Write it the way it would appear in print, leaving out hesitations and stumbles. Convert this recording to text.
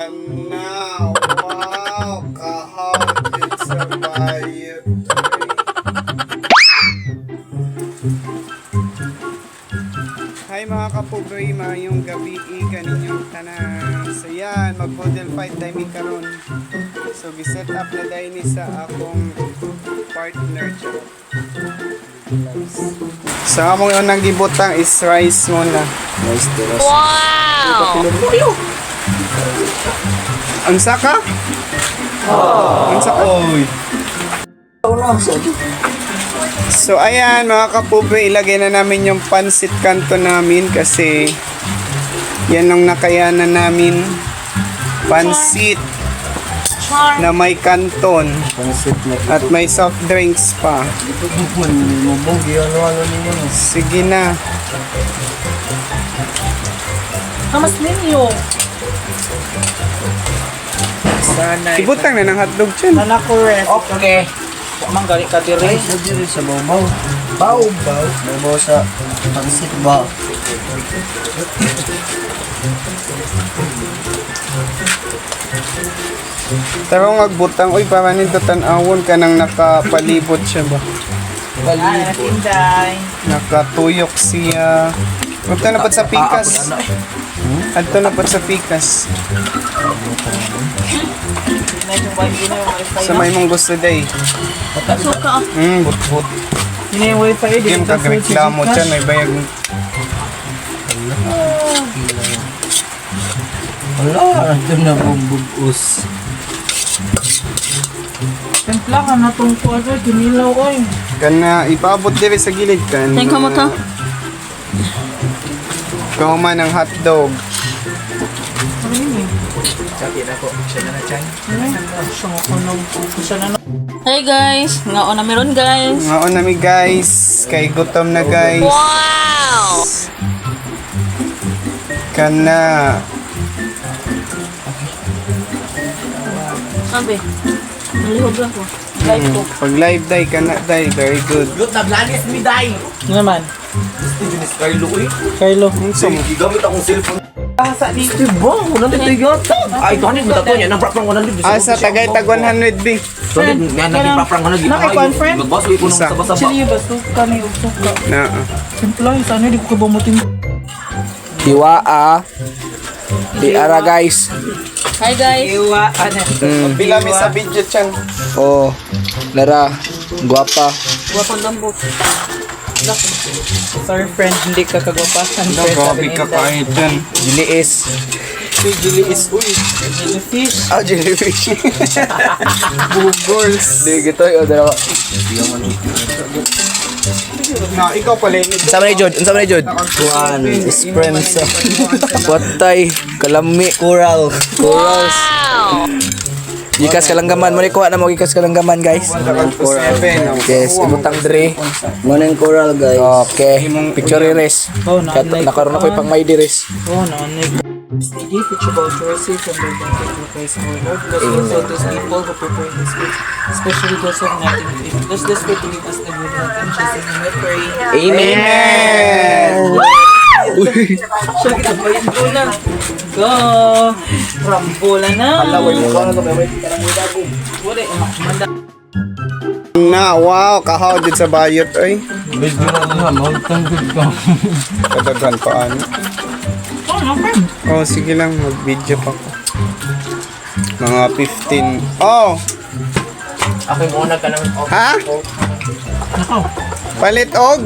Now, wow, kahapit sa bayot. Hi mga kapugoy, mayong gabi kaninyong tanan. So yan, mag-model fight tayo karon. So giset up na dahil ni sa akong partner siya. So among unang gibutang is rice muna. Rice to rice. Wow! Ang saka? Ang saka? Oy. So ayan mga kapuboy, ilagay na namin yung pansit kanto namin kasi yan ang nakayanan namin. Pansit na may kanton at may soft drinks pa. Sige na. Kamas ninyo. Sana. Ibutang na ng hotdog dyan. Anak ko rest. Okay. Mang gali ka diri. Diri sa baw-baw. Baw-baw. Baw-baw sa pansit ba. Tarong magbutang. Uy, para nito tanawon ka nang nakapalibot siya ba? Inday. Nakatuyok siya. Punta na pa sa pikas. Adto na pa sa pikas. Sa may mong gusto day. Suka. But. Yun yung wifi. Game ka reklamo dyan. May bayag. Wala, ito na bubus. Templa ka na itong kuwaga. Ginilaw ko eh. Kana ipaabot dire sa gilid kan. Thank you mo to. Kauma ng hotdog. Ano yun eh? Sakit ako. Siya na na chan. Siya na. Hey guys, ngaon na meron guys. Ngaon nami guys, kay gutom na guys. Wow! Kana. Sabi, nalihog lang ko. Live ko. Pag live day kana day, very good. Lut, naglanis mi, day! Ano naman? Junis Carlo eh. Carlo. Gigamit akong cellphone. Asa dito. Diba? Wala na ito yun. Ay, ito hanip mo tato niya. Nang praprang 100. Asa tagay tag 100 b. So, naging praprang 100. Naki-confirm? Magbaso ko nung Isa. sabasa ba. Actually, ba? Suka na yung suka. Na. Simpla, sana di ko kabamutin. Diwa di ara guys. Hi guys. Iwa, ano? Bila mi sa video chan. Oh, Lara, guwapa. Wapang lambo. Sorry friend, hindi ka kagwapasan. Grabe ka kahit dyan. Jiliis. Si Julie is uy. Jellyfish. Ah, jellyfish. Bugors. Di gitu yo dalawa. Na ikaw pala yun. Unsa man ni Jud? Unsa man ni Jud? Juan, Sprensa. Watay, kalami, corals. Gikas kalanggaman mo ni kuha na mo gikas kalanggaman guys. Yes, ibutang dre. Manang coral, guys. Okay, picture res. Oh, naanay. Nakaroon ako ipang may res. Oh, naanay. STD, which about to receive from the bank of Christ our Lord, bless also those people who prepare this food, especially those who have nothing to eat. Bless this food to give us the good health and Jesus' name we pray. Amen. Siya, kitabayin ko na. Go! Rambola na. Wala, manda. Na wow, kahaw jud sa bayot oy. Medyo na magtang good ka. Kadaghan paano. Oh, no friend. Oh, sige lang, mag-video pa ko. Mga 15. Oh, Ako yung una ka ng ha? Palit og